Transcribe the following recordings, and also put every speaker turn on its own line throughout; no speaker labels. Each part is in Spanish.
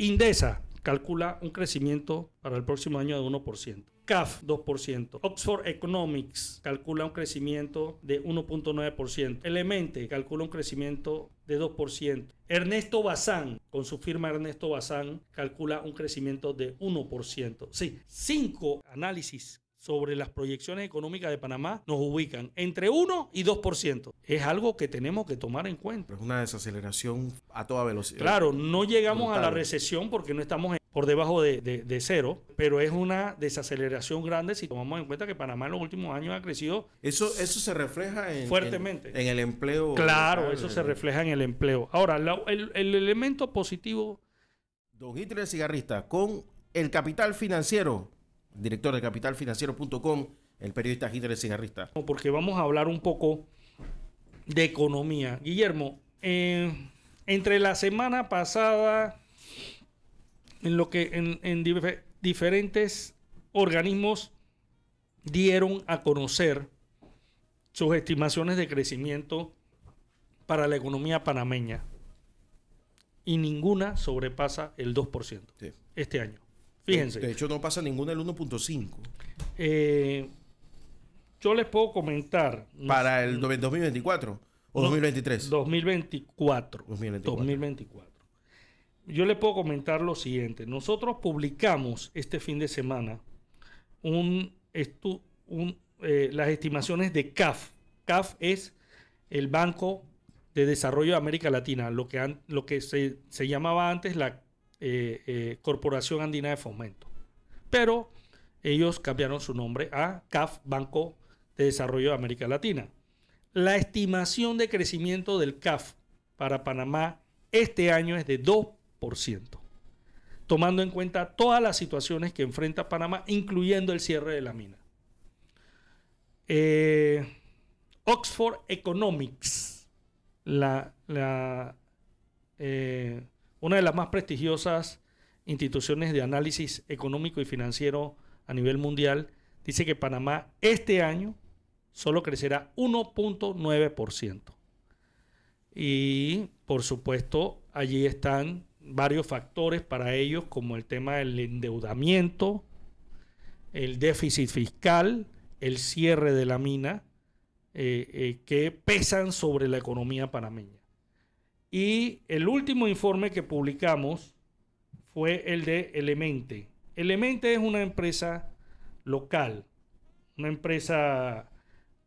Indesa calcula un crecimiento para el próximo año de 1%. CAF, 2%. Oxford Economics calcula un crecimiento de 1.9%. Elemente calcula un crecimiento de 2%. Ernesto Bazán, con su firma Ernesto Bazán, calcula un crecimiento de 1%. Sí, 5 análisis sobre las proyecciones económicas de Panamá nos ubican entre 1 y 2%. Es algo que tenemos que tomar en cuenta.
Es una desaceleración a toda velocidad.
Claro, no llegamos
brutal
a la recesión porque no estamos por debajo de cero, pero es una desaceleración grande si tomamos en cuenta que Panamá en los últimos años ha crecido
Eso se refleja
fuertemente
en el empleo.
Claro,
local,
eso se refleja en el empleo. Ahora, el elemento positivo.
Don Hitler Cigarrista, con el Capital Financiero, director de capitalfinanciero.com, el periodista Hitler Cigarrista.
Porque vamos a hablar un poco de economía. Guillermo, entre la semana pasada, en lo que en diferentes organismos dieron a conocer sus estimaciones de crecimiento para la economía panameña. Y ninguna sobrepasa el 2% sí. Este año. Fíjense.
De hecho, no pasa ninguna el 1.5%.
Yo les puedo comentar.
¿Para el 2024 o 2023?
2024. Yo les puedo comentar lo siguiente. Nosotros publicamos este fin de semana las estimaciones de CAF. CAF es el Banco de Desarrollo de América Latina, lo que se llamaba antes la Corporación Andina de Fomento. Pero ellos cambiaron su nombre a CAF, Banco de Desarrollo de América Latina. La estimación de crecimiento del CAF para Panamá este año es de 2%, tomando en cuenta todas las situaciones que enfrenta Panamá, incluyendo el cierre de la mina. Oxford Economics, una de las más prestigiosas instituciones de análisis económico y financiero a nivel mundial, dice que Panamá este año solo crecerá 1.9%. Y, por supuesto, allí están varios factores para ellos, como el tema del endeudamiento, el déficit fiscal, el cierre de la mina, que pesan sobre la economía panameña. Y el último informe que publicamos fue el de Elemente. Elemente es una empresa local, una empresa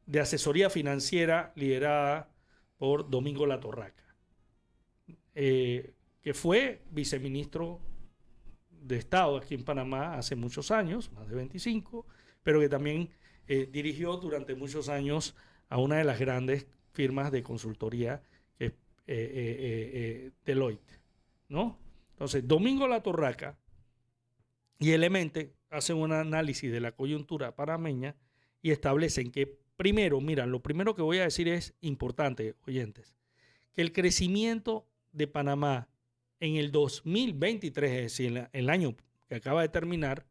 de asesoría financiera liderada por Domingo Latorraca, que fue viceministro de Estado aquí en Panamá hace muchos años, más de 25, pero que también dirigió durante muchos años a una de las grandes firmas de consultoría, que es Deloitte, ¿no? Entonces, Domingo Latorraca y Elemente hacen un análisis de la coyuntura panameña y establecen que primero, mira, lo primero que voy a decir es importante, oyentes, que el crecimiento de Panamá en el 2023, es decir, el año que acaba de terminar,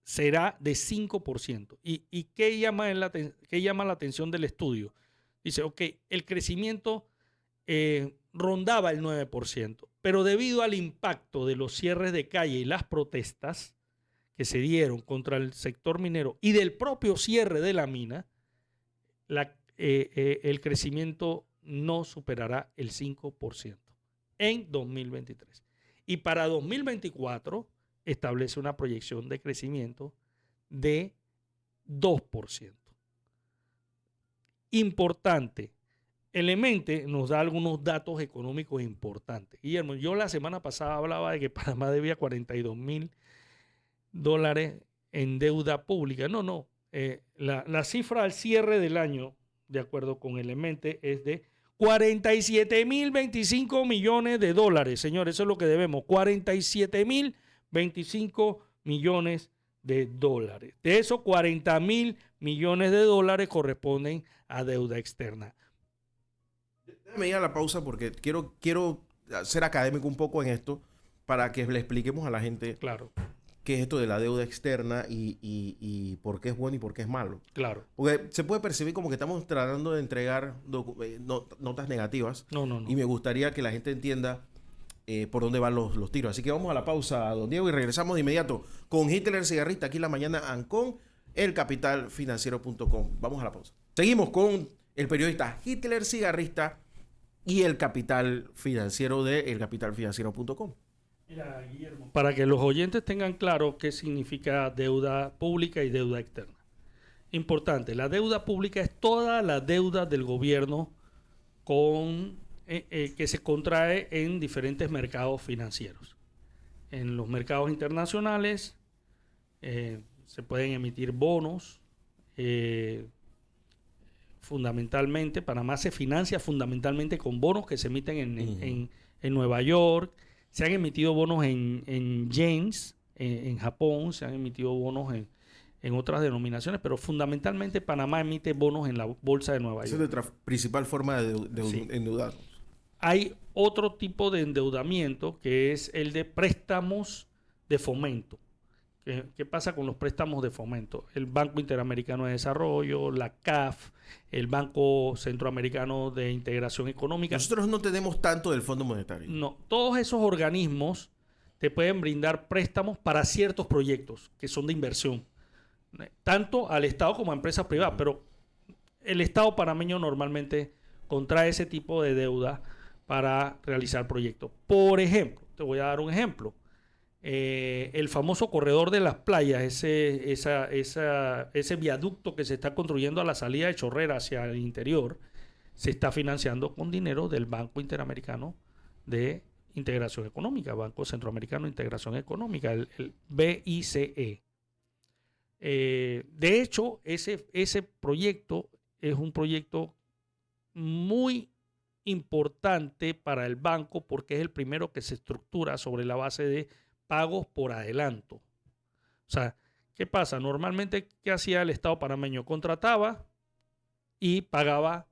será de 5%. ¿Y qué llama la atención del estudio? Dice, ok, el crecimiento rondaba el 9%, pero debido al impacto de los cierres de calle y las protestas que se dieron contra el sector minero y del propio cierre de la mina, el crecimiento no superará el 5% en 2023. Y para 2024 establece una proyección de crecimiento de 2%. Importante. Elemente nos da algunos datos económicos importantes. Guillermo, yo la semana pasada hablaba de que Panamá debía $42,000 en deuda pública. No. La cifra al cierre del año, de acuerdo con Elemente, es de $47,025 millones. Señores, eso es lo que debemos. $47,025 millones. De esos, $40,000 millones corresponden a deuda externa.
Déjame ir a la pausa porque quiero ser académico un poco en esto para que le expliquemos a la gente
claro
qué es esto de la deuda externa y por qué es bueno y por qué es malo.
Claro.
Porque se puede percibir como que estamos tratando de entregar notas negativas.
No.
Y me gustaría que la gente entienda por dónde van los tiros. Así que vamos a la pausa, don Diego, y regresamos de inmediato con Hitler Cigarrista aquí en la mañana Ancon, elcapitalfinanciero.com. Vamos a la pausa. Seguimos con el periodista Hitler Cigarrista y el Capital Financiero de elcapitalfinanciero.com.
Mira, Guillermo, para que los oyentes tengan claro qué significa deuda pública y deuda externa. Importante, la deuda pública es toda la deuda del gobierno que se contrae en diferentes mercados financieros. En los mercados internacionales se pueden emitir bonos. Fundamentalmente, Panamá se financia fundamentalmente con bonos que se emiten en Nueva York. Se han emitido bonos en yens, en Japón, se han emitido bonos en otras denominaciones, pero fundamentalmente Panamá emite bonos en la bolsa de Nueva York.
Esa es nuestra principal forma de
Sí.
endeudarnos.
Hay otro tipo de endeudamiento que es el de préstamos de fomento. ¿Qué pasa con los préstamos de fomento? El Banco Interamericano de Desarrollo, la CAF, el Banco Centroamericano de Integración Económica.
Nosotros no tenemos tanto del Fondo Monetario.
No, todos esos organismos te pueden brindar préstamos para ciertos proyectos que son de inversión, tanto al Estado como a empresas privadas, pero el Estado panameño normalmente contrae ese tipo de deuda para realizar proyectos. Por ejemplo, te voy a dar un ejemplo. El famoso corredor de las playas, ese viaducto que se está construyendo a la salida de Chorrera hacia el interior, se está financiando con dinero del Banco Interamericano de Integración Económica, Banco Centroamericano de Integración Económica, el BICE. De hecho, ese proyecto es un proyecto muy importante para el banco porque es el primero que se estructura sobre la base de pagos por adelanto. O sea, ¿qué pasa? Normalmente, ¿qué hacía el Estado panameño? Contrataba y pagaba,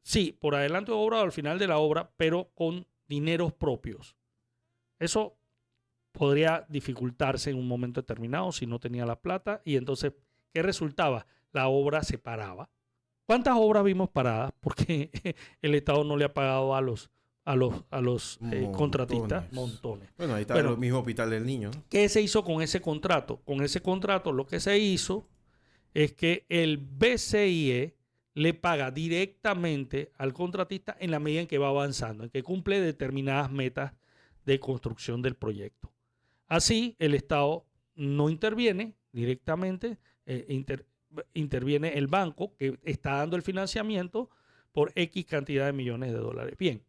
sí, por adelanto de obra o al final de la obra, pero con dineros propios. Eso podría dificultarse en un momento determinado si no tenía la plata y entonces, ¿qué resultaba? La obra se paraba. ¿Cuántas obras vimos paradas? Porque el Estado no le ha pagado a los contratistas montones.
Bueno, ahí está el mismo Hospital del Niño.
¿Qué se hizo con ese contrato? Con ese contrato lo que se hizo es que el BCIE le paga directamente al contratista en la medida en que va avanzando, en que cumple determinadas metas de construcción del proyecto. Así, el Estado no interviene directamente, interviene el banco que está dando el financiamiento por X cantidad de millones de dólares. Bien,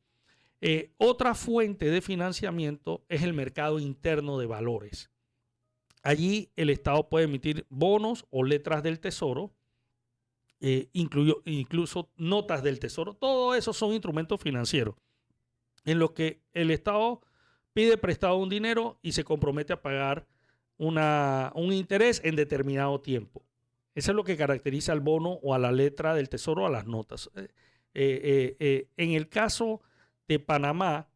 otra fuente de financiamiento es el mercado interno de valores. Allí el Estado puede emitir bonos o letras del Tesoro, incluso notas del Tesoro. Todo eso son instrumentos financieros en los que el Estado pide prestado un dinero y se compromete a pagar un interés en determinado tiempo. Eso es lo que caracteriza al bono o a la letra del Tesoro, a las notas. En el caso de Panamá,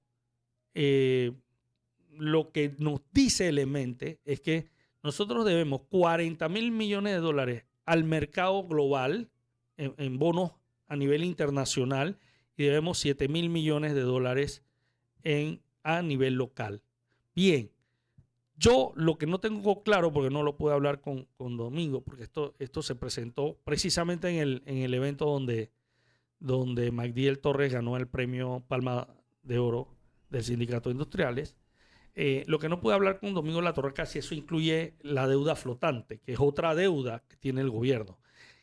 lo que nos dice el ente es que nosotros debemos 40.000 millones de dólares al mercado global en bonos a nivel internacional y debemos 7.000 millones de dólares a nivel local. Bien, yo lo que no tengo claro, porque no lo pude hablar con Domingo, porque esto se presentó precisamente en el evento donde Magdiel Torres ganó el premio Palma de Oro del Sindicato de Industriales. Lo que no pude hablar con Domingo Latorraca, si eso incluye la deuda flotante, que es otra deuda que tiene el gobierno,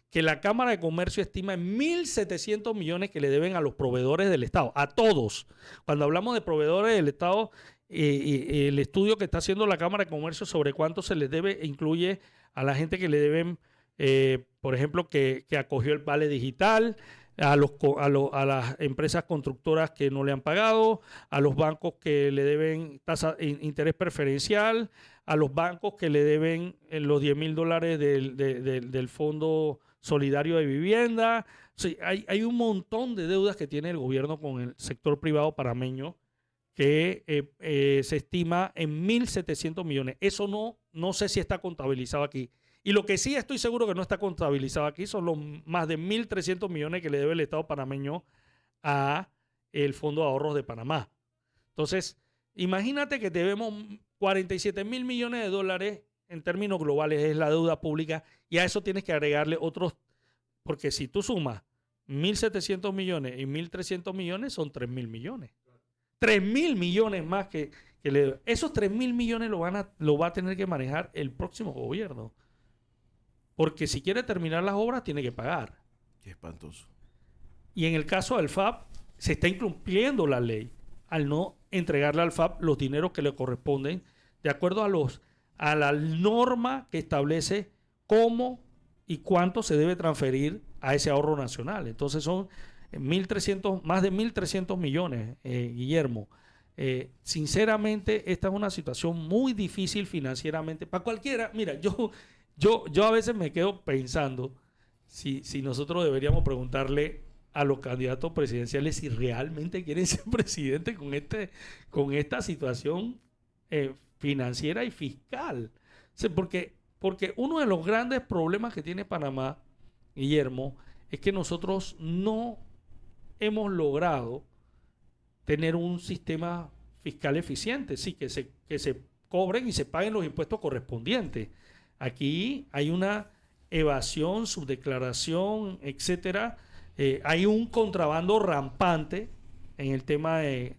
que la Cámara de Comercio estima en 1.700 millones que le deben a los proveedores del Estado, a todos. Cuando hablamos de proveedores del Estado, el estudio que está haciendo la Cámara de Comercio sobre cuánto se les debe incluye a la gente que le deben, por ejemplo, que acogió el Vale Digital, a las empresas constructoras que no le han pagado, a los bancos que le deben interés preferencial, a los bancos que le deben los $10.000 del Fondo Solidario de Vivienda. Sí, hay un montón de deudas que tiene el gobierno con el sector privado panameño que se estima en 1.700 millones. Eso no sé si está contabilizado aquí. Y lo que sí estoy seguro que no está contabilizado aquí son los más de 1.300 millones que le debe el Estado panameño a el Fondo de Ahorros de Panamá. Entonces, Imagínate que debemos 47 mil millones de dólares en términos globales, es la deuda pública, y a eso tienes que agregarle otros, porque si tú sumas 1.700 millones y 1.300 millones, son 3.000 millones. 3.000 millones más esos 3.000 millones lo va a tener que manejar el próximo gobierno. Porque si quiere terminar las obras, tiene que pagar.
Qué espantoso.
Y en el caso del FAP, se está incumpliendo la ley al no entregarle al FAP los dineros que le corresponden de acuerdo a la norma que establece cómo y cuánto se debe transferir a ese ahorro nacional. Entonces son más de 1.300 millones, Guillermo. Sinceramente, esta es una situación muy difícil financieramente para cualquiera. Mira, yo a veces me quedo pensando si nosotros deberíamos preguntarle a los candidatos presidenciales si realmente quieren ser presidentes con esta situación financiera y fiscal. O sea, porque uno de los grandes problemas que tiene Panamá, Guillermo, es que nosotros no hemos logrado tener un sistema fiscal eficiente, sí, que se cobren y se paguen los impuestos correspondientes. Aquí hay una evasión, subdeclaración, etcétera. Hay un contrabando rampante en el tema de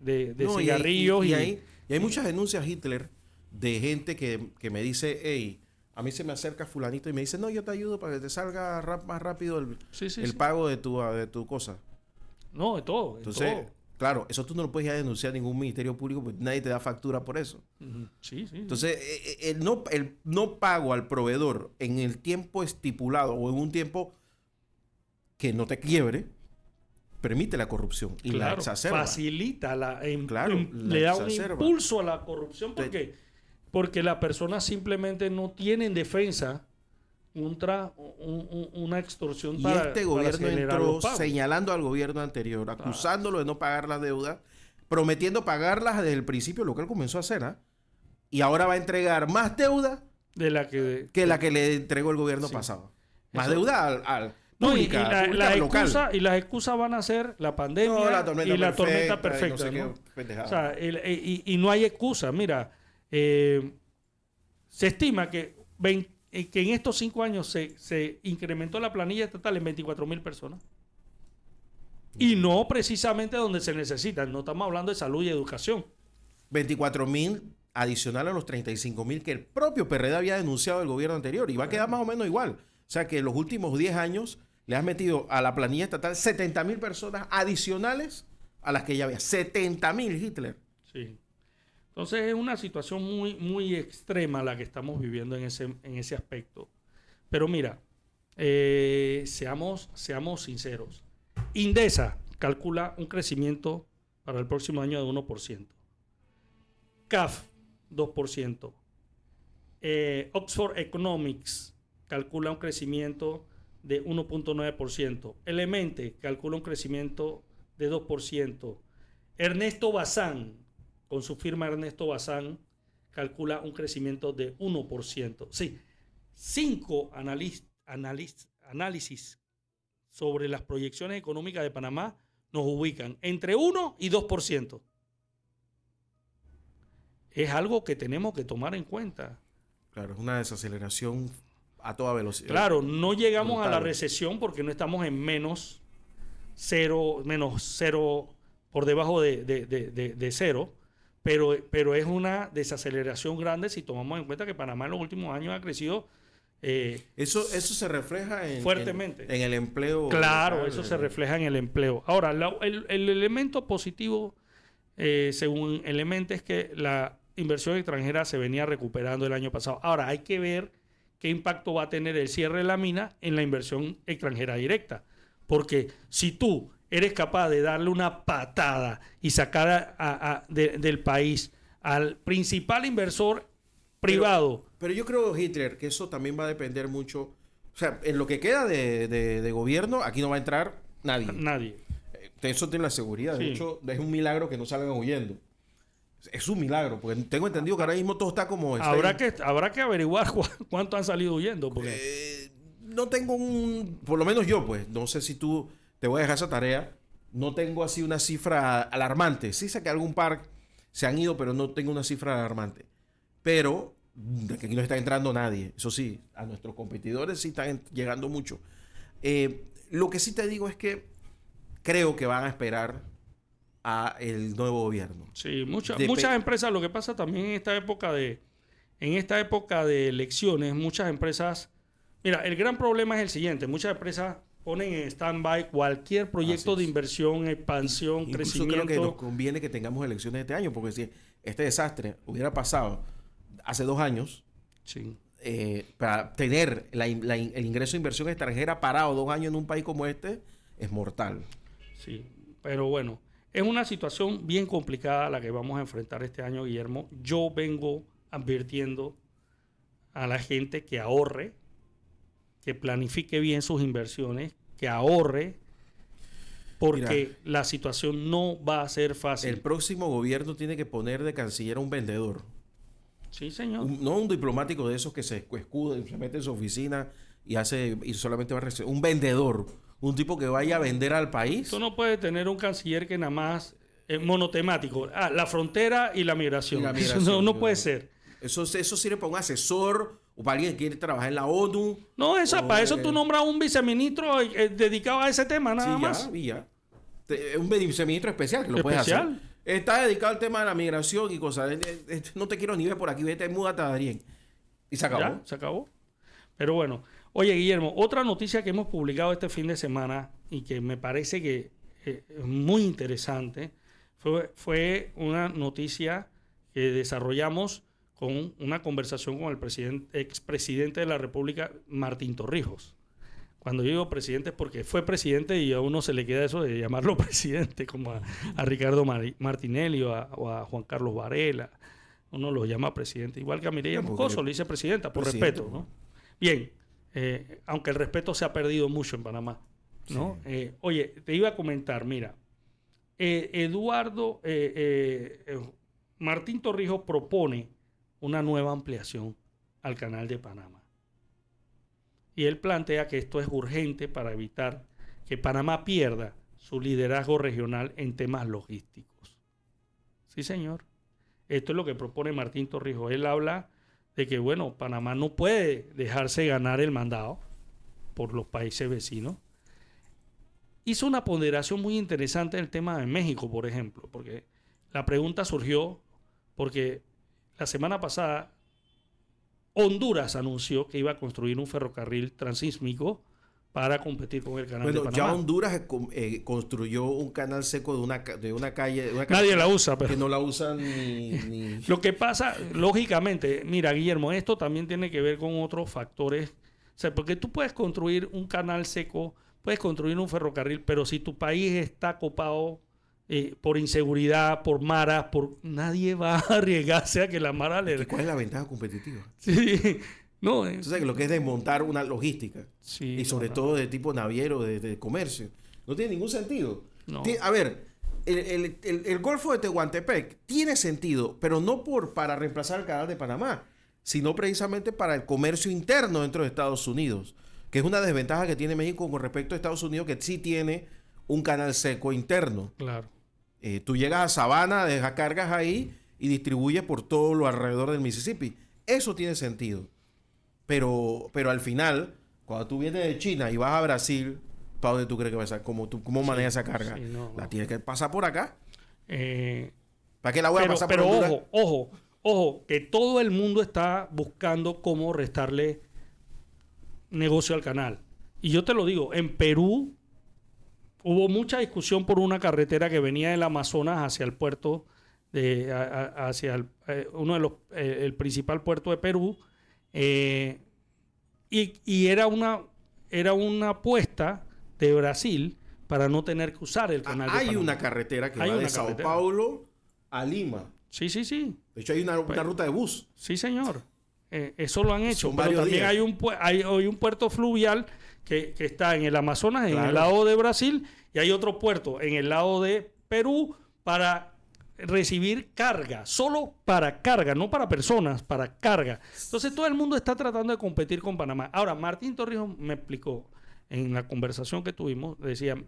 cigarrillos.
Y hay muchas denuncias, Hitler, de gente que me dice, hey, a mí se me acerca fulanito y me dice, no, yo te ayudo para que te salga más rápido el pago de tu cosa.
No, de todo.
Entonces, claro, eso tú no lo puedes ya denunciar a ningún ministerio público porque nadie te da factura por eso.
Sí.
Entonces, el no pago al proveedor en el tiempo estipulado o en un tiempo que no te quiebre, permite la corrupción y la exacerba.
Facilita, le da un impulso a la corrupción porque la persona simplemente no tiene en defensa una extorsión
y este gobierno entró señalando al gobierno anterior, acusándolo de no pagar las deudas, prometiendo pagarlas desde el principio, lo que él comenzó a hacer, y ahora va a entregar más deuda
de la
que le entregó el gobierno pasado. Más deuda al pública,
y las excusas van a ser la pandemia y la tormenta perfecta. Y no hay excusa. Mira, se estima que en estos 5 años se incrementó la planilla estatal en 24,000 personas. Y no precisamente donde se necesitan. No estamos hablando de salud y educación.
24,000 adicional a los 35,000 que el propio PRD había denunciado el gobierno anterior. Y va a quedar más o menos igual. O sea que en los últimos 10 años le has metido a la planilla estatal 70,000 personas adicionales a las que ya había. 70,000, Hitler.
Sí. Entonces es una situación muy, muy extrema la que estamos viviendo en ese aspecto. Pero mira, seamos sinceros. Indesa calcula un crecimiento para el próximo año de 1%. CAF, 2%. Oxford Economics calcula un crecimiento de 1.9%. Elemente calcula un crecimiento de 2%. Ernesto Bazán, con su firma Ernesto Bazán, calcula un crecimiento de 1%. Sí, 5 análisis sobre las proyecciones económicas de Panamá nos ubican entre 1 y 2%. Es algo que tenemos que tomar en cuenta.
Claro, es una desaceleración a toda velocidad.
Claro, no llegamos brutal a la recesión porque no estamos en menos cero, por debajo de cero, pero es una desaceleración grande si tomamos en cuenta que Panamá en los últimos años ha crecido
eso se refleja
fuertemente
en el empleo.
Claro, eso se refleja en el empleo. Ahora, el elemento positivo, según Elemento, es que la inversión extranjera se venía recuperando el año pasado. Ahora, hay que ver qué impacto va a tener el cierre de la mina en la inversión extranjera directa. Porque si tú eres capaz de darle una patada y sacar del país al principal inversor privado.
Pero yo creo, Hitler, que eso también va a depender mucho. O sea, en lo que queda de gobierno, aquí no va a entrar nadie.
Nadie.
Eso tiene la seguridad. Sí. De hecho, es un milagro que no salgan huyendo. Es un milagro, porque tengo entendido que ahora mismo todo está como...
Habrá que averiguar cuánto han salido huyendo. Porque...
no tengo por lo menos yo, pues, no sé si tú te voy a dejar esa tarea. No tengo así una cifra alarmante. Sí sé que algún par se han ido, pero no tengo una cifra alarmante. Pero de que aquí no está entrando nadie. Eso sí, a nuestros competidores sí están llegando mucho. Lo que sí te digo es que creo que van a esperar a el nuevo gobierno.
Sí, muchas empresas, lo que pasa también en esta época de elecciones, muchas empresas, mira, el gran problema es el siguiente, muchas empresas ponen en stand-by cualquier proyecto de inversión, expansión,
Incluso
crecimiento.
creo que nos conviene que tengamos elecciones este año, porque si este desastre hubiera pasado hace 2 años,
Sí.
Para tener el ingreso de inversión extranjera parado 2 años en un país como este, es mortal.
Sí, pero bueno, es una situación bien complicada la que vamos a enfrentar este año, Guillermo. Yo vengo advirtiendo a la gente que ahorre, que planifique bien sus inversiones, que ahorre, porque la situación no va a ser fácil.
El próximo gobierno tiene que poner de canciller a un vendedor.
Sí, señor.
No un diplomático de esos que se escuda y se mete en su oficina y solamente va a recibir. Un vendedor. Un tipo que vaya a vender al país.
Tú no puedes tener un canciller que nada más es monotemático. La frontera y la migración. Eso no puede ser.
Eso sirve para un asesor o para alguien que quiere trabajar en la ONU.
No, para eso tú nombras un viceministro dedicado a ese tema, nada más.
Ya. Un viceministro especial que lo puedes hacer. Está dedicado al tema de la migración y cosas. No te quiero ni ver por aquí, vete, múdate a Darien. Y se acabó.
Ya, se acabó. Pero bueno, oye, Guillermo, otra noticia que hemos publicado este fin de semana y que me parece que es muy interesante fue una noticia que desarrollamos con una conversación con el expresidente de la República, Martín Torrijos. Cuando yo digo presidente es porque fue presidente y a uno se le queda eso de llamarlo presidente, como a Ricardo Martinelli o a Juan Carlos Varela. Uno lo llama presidente. Igual que a Mireya Moscoso, le dice presidenta, por respeto, ¿no? Bien, aunque el respeto se ha perdido mucho en Panamá, ¿no? Sí. Oye, te iba a comentar, mira, Martín Torrijos propone una nueva ampliación al canal de Panamá. Y él plantea que esto es urgente para evitar que Panamá pierda su liderazgo regional en temas logísticos. Sí, señor. Esto es lo que propone Martín Torrijos. Él habla de que, bueno, Panamá no puede dejarse ganar el mandado por los países vecinos. Hizo una ponderación muy interesante en el tema de México, por ejemplo, porque la pregunta surgió porque la semana pasada Honduras anunció que iba a construir un ferrocarril transísmico para competir con el canal de Panamá.
Ya Honduras construyó un canal seco de una calle.
Nadie la usa, pero
que no la usan ni...
Lo que pasa, lógicamente, mira, Guillermo, esto también tiene que ver con otros factores. O sea, porque tú puedes construir un canal seco, puedes construir un ferrocarril, pero si tu país está copado por inseguridad, por maras, nadie va a arriesgarse a que la mara le...
¿Cuál es la ventaja competitiva?
Sí, no.
Entonces, lo que es desmontar una logística.
Sí,
y sobre todo de tipo naviero, de comercio. No tiene ningún sentido.
No.
A ver, el Golfo de Tehuantepec tiene sentido, pero no para reemplazar el canal de Panamá, sino precisamente para el comercio interno dentro de Estados Unidos, que es una desventaja que tiene México con respecto a Estados Unidos, que sí tiene un canal seco interno.
Claro.
Tú llegas a Savannah, dejas cargas ahí y distribuyes por todo lo alrededor del Mississippi. Eso tiene sentido. Pero al final, cuando tú vienes de China y vas a Brasil, ¿para dónde tú crees que vas a cómo manejas esa carga?
Sí,
la tienes que pasar por acá.
¿Para
qué la voy a pasar por Honduras?
Pero ojo, que todo el mundo está buscando cómo restarle negocio al canal. Y yo te lo digo, en Perú hubo mucha discusión por una carretera que venía del Amazonas hacia el puerto, el principal puerto de Perú, y era una apuesta de Brasil para no tener que usar el canal de Panamá.
Hay una carretera que va de Sao Paulo a Lima.
Sí.
De hecho, hay una ruta de bus.
Sí, señor. Eso lo han hecho.
Son
pero también
días.
hay un puerto fluvial que está en el Amazonas,
claro,
en el lado de Brasil, y hay otro puerto en el lado de Perú para recibir carga, solo para carga, no para personas, para carga. Entonces todo el mundo está tratando de competir con Panamá. Ahora, Martín Torrijos me explicó en la conversación que tuvimos, decía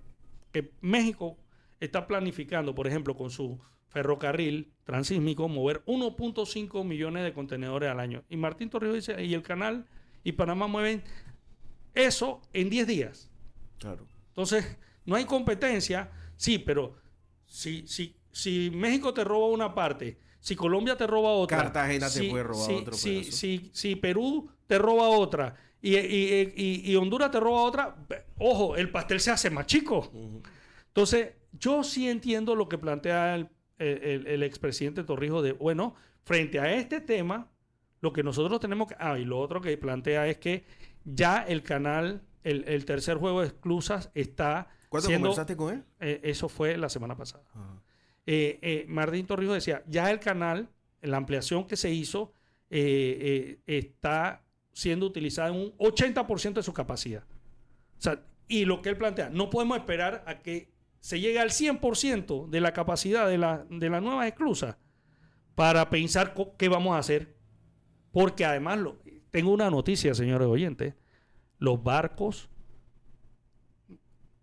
que México está planificando, por ejemplo, con su ferrocarril transísmico mover 1.5 millones de contenedores al año. Y Martín Torrijos dice, y el canal y Panamá mueven eso en 10 días.
Claro.
Entonces, no hay competencia, sí, pero si México te roba una parte, si Colombia te roba otra,
Cartagena te puede robar otro pedazo.
Si Perú te roba otra y Honduras te roba otra, ojo, el pastel se hace más chico.
Uh-huh.
Entonces, yo sí entiendo lo que plantea el expresidente Torrijos de, bueno, frente a este tema, lo que nosotros tenemos que... y lo otro que plantea es que ya el canal, el tercer juego de esclusas está...
¿Cuándo conversaste con él?
Eso fue la semana pasada.
Uh-huh.
Martín Torrijos decía, ya el canal, la ampliación que se hizo, está siendo utilizada en un 80% de su capacidad. O sea, y lo que él plantea, no podemos esperar a que se llegue al 100% de la capacidad de la nueva esclusa para pensar qué vamos a hacer. Porque además, tengo una noticia, señores oyentes, los barcos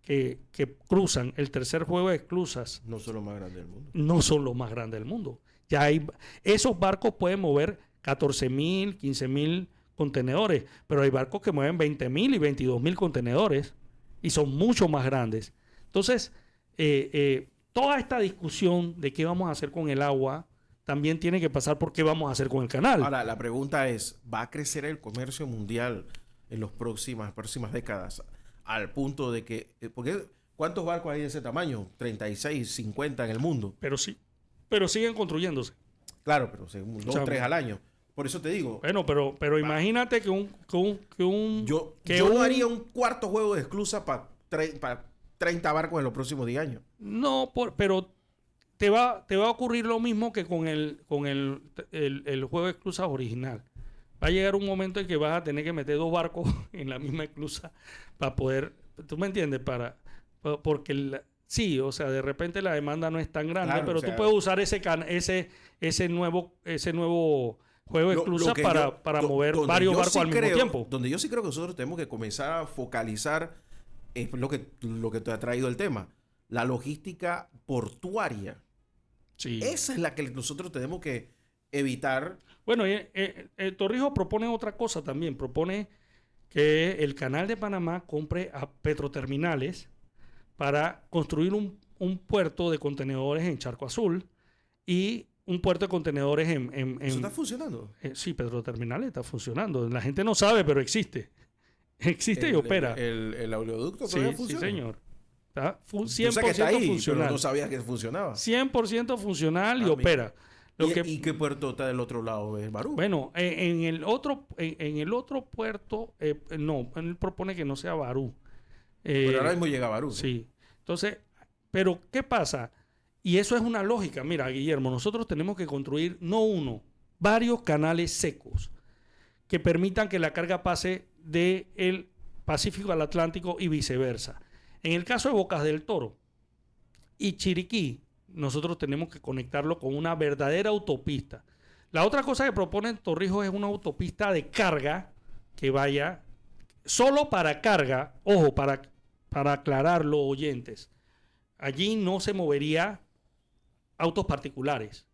que cruzan el tercer juego de esclusas
no son los más grandes del mundo.
No son los más grandes del mundo. Ya esos barcos pueden mover 14,000, 15,000 contenedores, pero hay barcos que mueven 20,000 y 22,000 contenedores y son mucho más grandes. Entonces, toda esta discusión de qué vamos a hacer con el agua también tiene que pasar por qué vamos a hacer con el canal.
Ahora, la pregunta es, ¿va a crecer el comercio mundial en las próximas décadas al punto de que... porque ¿cuántos barcos hay de ese tamaño? 36, 50 en el mundo.
Pero sí, pero siguen construyéndose.
Claro, pero según 2 o 3 al año. Por eso te digo.
Bueno, pero imagínate que
Yo no haría un cuarto juego de esclusa para 30 barcos en los próximos 10 años.
No, pero te va a ocurrir lo mismo que con el juego de esclusas original. Va a llegar un momento en que vas a tener que meter 2 barcos en la misma esclusa para poder, ¿tú me entiendes? Porque sí, o sea, de repente la demanda no es tan grande,
claro,
pero tú puedes usar ese nuevo juego de esclusas para mover varios barcos al mismo tiempo.
Donde yo sí creo que nosotros tenemos que comenzar a focalizar es lo que te ha traído el tema, la logística portuaria.
Sí.
Esa es la que nosotros tenemos que evitar.
Bueno, Torrijos propone otra cosa también. Propone que el canal de Panamá compre a petroterminales para construir un puerto de contenedores en Charco Azul y un puerto de contenedores en
¿Eso está funcionando?
Sí, petroterminales está funcionando. La gente no sabe, pero existe. Existe y opera.
¿El oleoducto todavía funciona?
Sí, señor. Está 100%
o sea que está ahí,
funcional.
Pero no sabías que funcionaba.
100% funcional y opera.
¿Y qué puerto está del otro lado? ¿Es Barú?
Bueno, en el otro puerto, no, él propone que no sea Barú.
Pero ahora mismo llega a Barú.
Sí. Entonces, pero ¿qué pasa? Y eso es una lógica. Mira, Guillermo, nosotros tenemos que construir no uno, varios canales secos que permitan que la carga pase del Pacífico al Atlántico y viceversa. En el caso de Bocas del Toro y Chiriquí, nosotros tenemos que conectarlo con una verdadera autopista. La otra cosa que propone Torrijos es una autopista de carga que vaya solo para carga. Ojo, para aclararlo, oyentes. Allí no se movería autos particulares,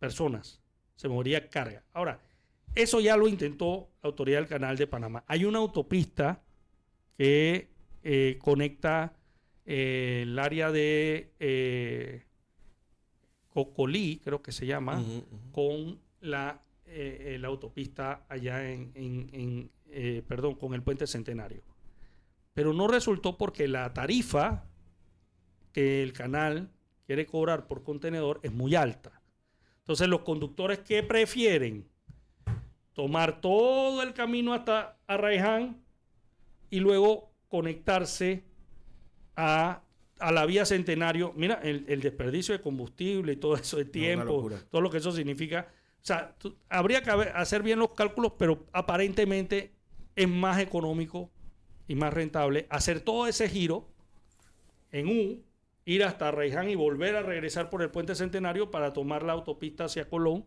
personas. Se movería carga. Ahora, eso ya lo intentó la autoridad del Canal de Panamá. Hay una autopista que conecta el área de Cocolí, creo que se llama, con la autopista allá con el Puente Centenario. Pero no resultó porque la tarifa que el canal quiere cobrar por contenedor es muy alta. Entonces los conductores que prefieren tomar todo el camino hasta Arraiján y luego conectarse a la vía Centenario. Mira, el desperdicio de combustible y todo eso de tiempo, todo lo que eso significa. O sea, habría que hacer bien los cálculos, pero aparentemente es más económico y más rentable hacer todo ese giro ir hasta Arraiján y volver a regresar por el Puente Centenario para tomar la autopista hacia Colón,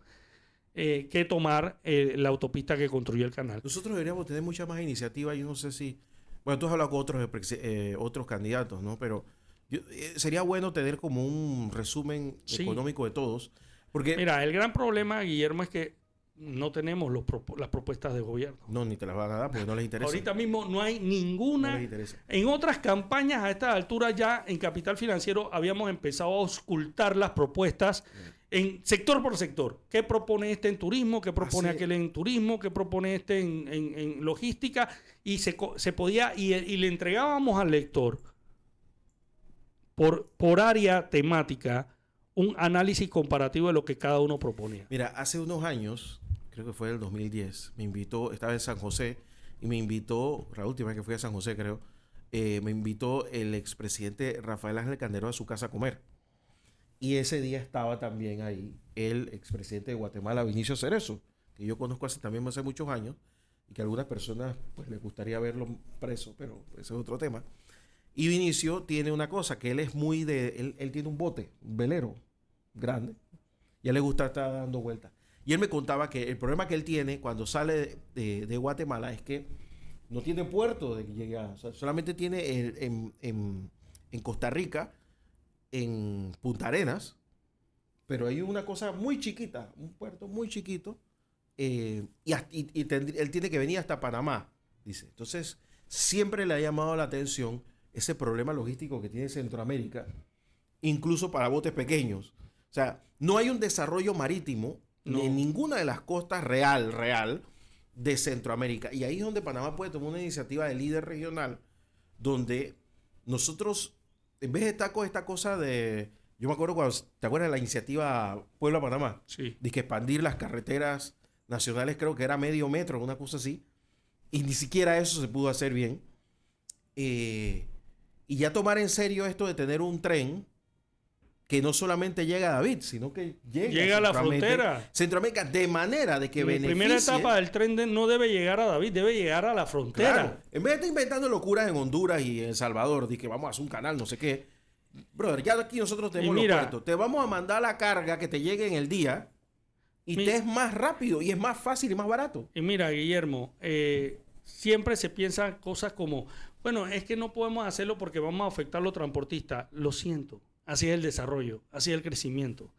que tomar la autopista que construyó el canal.
Nosotros deberíamos tener mucha más iniciativa. Yo no sé si... Bueno, tú has hablado con otros candidatos, ¿no? Pero Sería bueno tener como un resumen económico de todos. Porque,
mira, el gran problema, Guillermo, es que no tenemos las propuestas de gobierno.
No, ni te las van a dar porque no les interesa.
Ahorita mismo no hay ninguna.
No les interesa.
En otras campañas a esta altura ya en Capital Financiero habíamos empezado a auscultar las propuestas en sector por sector. ¿Qué propone este en turismo? ¿Qué propone aquel en turismo? ¿Qué propone este en logística? Y se podía, y le entregábamos al lector por área temática un análisis comparativo de lo que cada uno proponía.
Mira, hace unos años, creo que fue el 2010, me invitó, estaba en San José, y me invitó, la última vez que fui a San José creo, me invitó el expresidente Rafael Ángel Candero a su casa a comer. Y ese día estaba también ahí el expresidente de Guatemala, Vinicio Cerezo, que yo conozco también hace muchos años, y que a algunas personas pues les gustaría verlo preso, pero ese es otro tema. Y Vinicio tiene una cosa, que él es muy él tiene un bote, un velero grande, y a él le gusta estar dando vueltas. Y él me contaba que el problema que él tiene cuando sale de Guatemala es que no tiene puerto de llegar, o sea, solamente tiene en Costa Rica, en Punta Arenas, pero hay una cosa muy chiquita, un puerto muy chiquito, él tiene que venir hasta Panamá, dice. Entonces, siempre le ha llamado la atención ese problema logístico que tiene Centroamérica, incluso para botes pequeños. O sea, no hay un desarrollo marítimo en ninguna de las costas real de Centroamérica. Y ahí es donde Panamá puede tomar una iniciativa de líder regional, donde nosotros, en vez de estar con esta cosa de... Yo me acuerdo cuando, ¿te acuerdas de la iniciativa Puebla-Panamá?
Sí.
De que expandir las carreteras nacionales, creo que era medio metro, una cosa así. Y ni siquiera eso se pudo hacer bien. Y ya tomar en serio esto de tener un tren que no solamente llega a David, sino que llega
a la frontera.
Centroamérica, de manera de que beneficie.
La primera etapa del tren no debe llegar a David, debe llegar a la frontera.
Claro. En vez de estar inventando locuras en Honduras y en El Salvador, de que vamos a hacer un canal, no sé qué. Brother, ya aquí nosotros tenemos los puertos. Te vamos a mandar la carga que te llegue en el día y te es más rápido y es más fácil y más barato.
Y mira, Guillermo, siempre se piensan cosas como, bueno, es que no podemos hacerlo porque vamos a afectar a los transportistas. Lo siento. Así es el desarrollo, así es el crecimiento.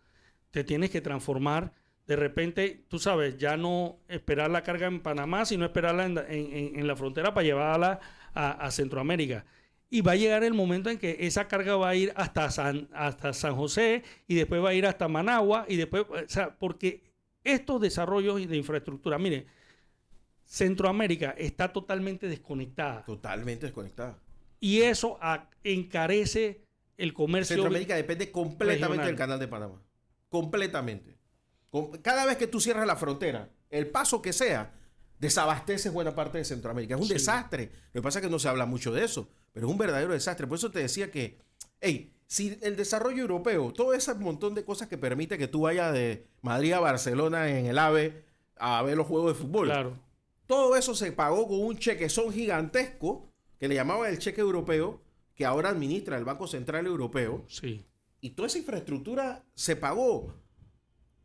Te tienes que transformar. De repente, tú sabes, ya no esperar la carga en Panamá, sino esperarla en la frontera para llevarla a Centroamérica. Y va a llegar el momento en que esa carga va a ir hasta San José y después va a ir hasta Managua y después, o sea, porque estos desarrollos de infraestructura, mire, Centroamérica está totalmente desconectada.
Totalmente desconectada.
Y eso encarece el comercio.
Centroamérica depende completamente regional del Canal de Panamá. Completamente. Cada vez que tú cierras la frontera, el paso que sea, desabasteces buena parte de Centroamérica. Es un desastre. Lo que pasa es que no se habla mucho de eso, pero es un verdadero desastre. Por eso te decía que, si el desarrollo europeo, todo ese montón de cosas que permite que tú vayas de Madrid a Barcelona en el AVE a ver los juegos de fútbol.
Claro.
Todo eso se pagó con un chequezón gigantesco que le llamaban el cheque europeo, que ahora administra el Banco Central Europeo.
Sí.
Y toda esa infraestructura se pagó.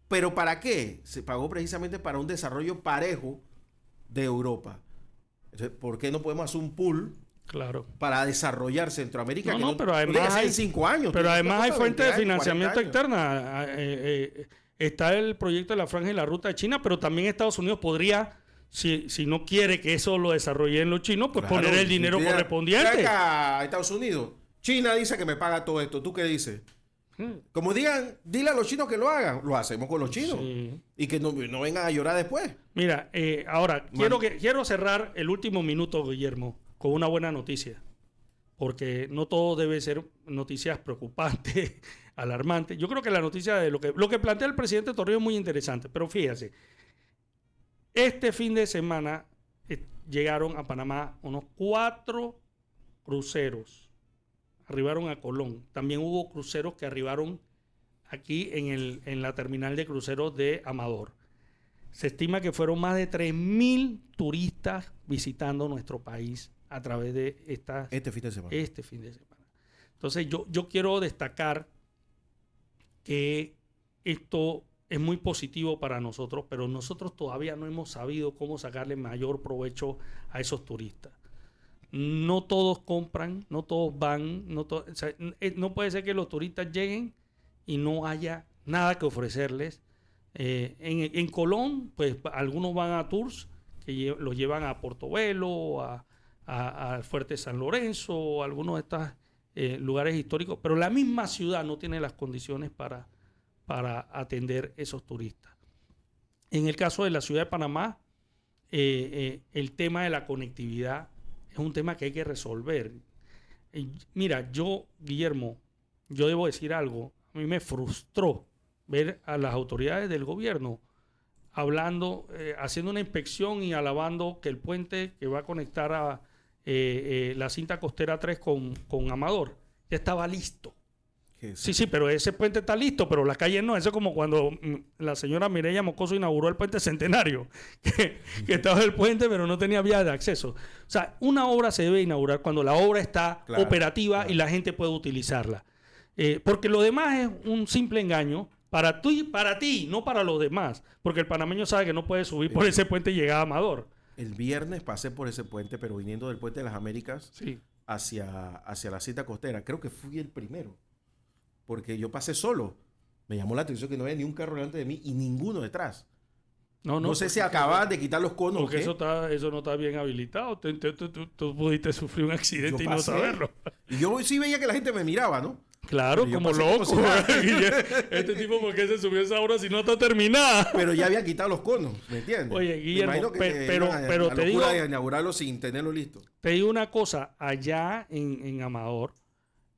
¿Pero para qué? Se pagó precisamente para un desarrollo parejo de Europa. Entonces, ¿por qué no podemos hacer un pool para desarrollar Centroamérica?
Pero además hay
5 años.
Pero además hay fuentes de financiamiento externa. Está el proyecto de la Franja y la Ruta de China, pero también Estados Unidos podría... Si no quiere que eso lo desarrollen los chinos, pues poner el dinero correspondiente.
Acá a Estados Unidos. China dice que me paga todo esto. ¿Tú qué dices? Como digan, dile a los chinos que lo hagan. Lo hacemos con los chinos. Sí. Y que no vengan a llorar después.
Mira, ahora, quiero cerrar el último minuto, Guillermo, con una buena noticia. Porque no todo debe ser noticias preocupantes, alarmantes. Yo creo que la noticia de lo que plantea el presidente Torrijos es muy interesante. Pero fíjate. Este fin de semana llegaron a Panamá unos 4 cruceros. Arribaron a Colón. También hubo cruceros que arribaron aquí en la terminal de cruceros de Amador. Se estima que fueron más de 3.000 turistas visitando nuestro país a través de este fin de semana. Entonces yo quiero destacar que esto es muy positivo para nosotros, pero nosotros todavía no hemos sabido cómo sacarle mayor provecho a esos turistas. no todos compran, no todos van, o sea, no puede ser que los turistas lleguen y no haya nada que ofrecerles. En Colón, pues algunos van a tours que los llevan a Portobelo, al Fuerte San Lorenzo, algunos de estos lugares históricos, pero la misma ciudad no tiene las condiciones para atender esos turistas. En el caso de la ciudad de Panamá, el tema de la conectividad es un tema que hay que resolver. Mira, Guillermo, yo debo decir algo, a mí me frustró ver a las autoridades del gobierno hablando, haciendo una inspección y alabando que el puente que va a conectar a la cinta costera 3 con Amador ya estaba listo. Sí, pero ese puente está listo, pero las calles no. Eso es como cuando la señora Mireya Moscoso inauguró el puente Centenario, que estaba el puente, pero no tenía vía de acceso. O sea, una obra se debe inaugurar cuando la obra está operativa y la gente puede utilizarla. Porque lo demás es un simple engaño para ti, no para los demás. Porque el panameño sabe que no puede subir por ese puente y llegar a Amador.
El viernes pasé por ese puente, pero viniendo del puente de las Américas hacia la cinta costera. Creo que fui el primero. Porque yo pasé solo. Me llamó la atención que no había ni un carro delante de mí y ninguno detrás. No sé si acababan de quitar los conos.
Porque eso no está bien habilitado. Tú pudiste sufrir un accidente y no saberlo.
Y yo sí veía que la gente me miraba, ¿no?
Claro, como loco. Este tipo, ¿por qué se subió esa obra si no está terminada?
Pero ya había quitado los conos, ¿me entiendes?
Oye, Guillermo, pero
te digo... de inaugurarlo sin tenerlo listo.
Te digo una cosa. Allá en Amador...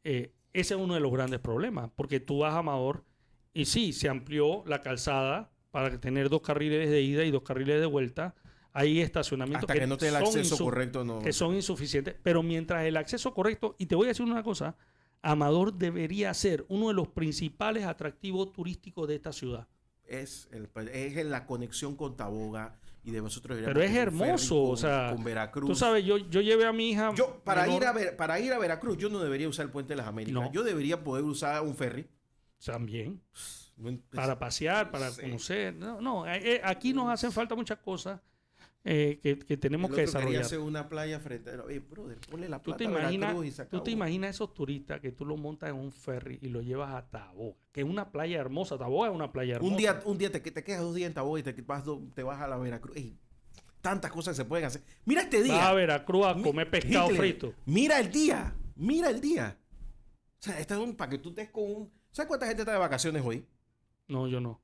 ese es uno de los grandes problemas, porque tú vas a Amador y sí, se amplió la calzada para tener 2 carriles de ida y 2 carriles de vuelta. Hay estacionamientos
que no tenga el acceso correcto,
que son insuficientes, pero mientras el acceso correcto, y te voy a decir una cosa, Amador debería ser uno de los principales atractivos turísticos de esta ciudad.
Es la conexión con Taboga. Y de nosotros
pero es hermoso, o sea,
con Veracruz.
Tú sabes, yo llevé a mi hija...
Para ir a Veracruz, yo no debería usar el puente de las Américas. No. Yo debería poder usar un ferry.
También. Para pasear, para conocer. Aquí nos hacen falta muchas cosas que tenemos que desarrollar.
Quería hacer una playa frente a... brother, ponle la plata a Veracruz y se acabó.
¿Tú te imaginas esos turistas que tú los montas en un ferry y los llevas a Taboga? Que es una playa hermosa. Taboga es una playa hermosa.
Un día te quedas 2 días en Taboga y te vas a la Veracruz. Tantas cosas que se pueden hacer. Mira este día.
Vas a Veracruz a comer pescado frito.
Mira el día. O sea, para que tú estés con un... ¿Sabes cuánta gente está de vacaciones hoy?
No, yo no.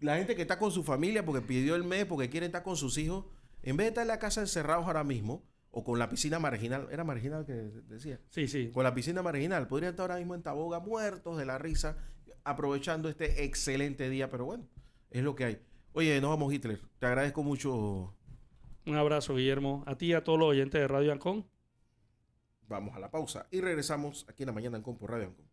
La gente que está con su familia porque pidió el mes, porque quiere estar con sus hijos, en vez de estar en la casa encerrados ahora mismo, o con la piscina marginal, ¿era marginal que decía?
Sí.
Con la piscina marginal, podrían estar ahora mismo en Taboga muertos de la risa, aprovechando este excelente día, pero bueno, es lo que hay. Oye, nos vamos, Hitler. Te agradezco mucho.
Un abrazo, Guillermo. A ti y a todos los oyentes de Radio Ancón.
Vamos a la pausa y regresamos aquí en La Mañana Ancón por Radio Ancón.